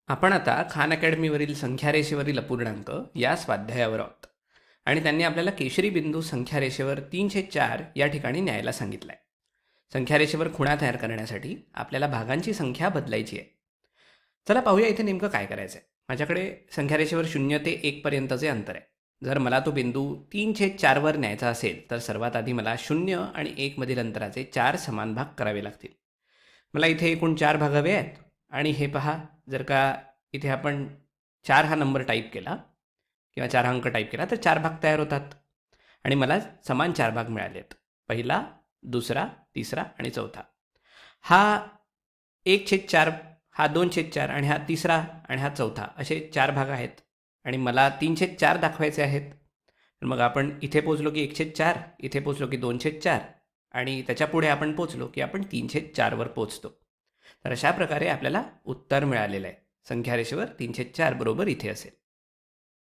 आपण आता खान अकॅडमीवरील संख्यारेषेवरील अपूर्णांक या स्वाध्यायावर आहोत आणि त्यांनी आपल्याला केशरी बिंदू संख्यारेषेवर 3/4 या ठिकाणी न्यायला सांगितलं आहे. संख्यारेषेवर खुणा तयार करण्यासाठी आपल्याला भागांची संख्या बदलायची आहे. चला पाहूया इथे नेमकं काय करायचं आहे. माझ्याकडे संख्यारेषेवर 0 ते 1 पर्यंतचे अंतर आहे. जर मला तो बिंदू 3/4 वर न्यायचा असेल तर सर्वात आधी मला 0 आणि 1 मधील अंतराचे 4 समान भाग करावे लागतील. मला इथे एकूण 4 भाग हवे आहेत आणि हे पहा, जर का इथे आपण 4 हा नंबर टाईप केला किंवा 4 हा अंक टाईप केला तर 4 भाग तयार होतात आणि मला समान 4 भाग मिळाले आहेत. पहिला, दुसरा, तिसरा आणि चौथा. हा 1/4, हा 2/4 आणि हा तिसरा आणि हा चौथा असे 4 भाग आहेत आणि मला 3/4 दाखवायचे आहेत. तर मग आपण इथे पोचलो की 1/4, इथे पोचलो की 2/4 आणि त्याच्या पुढे आपण पोचलो की आपण 3/4 वर पोचतो. तर अशा प्रकारे आपल्याला उत्तर मिळालेलं आहे. संख्यारेषेवर 3/4 बरोबर इथे असेल.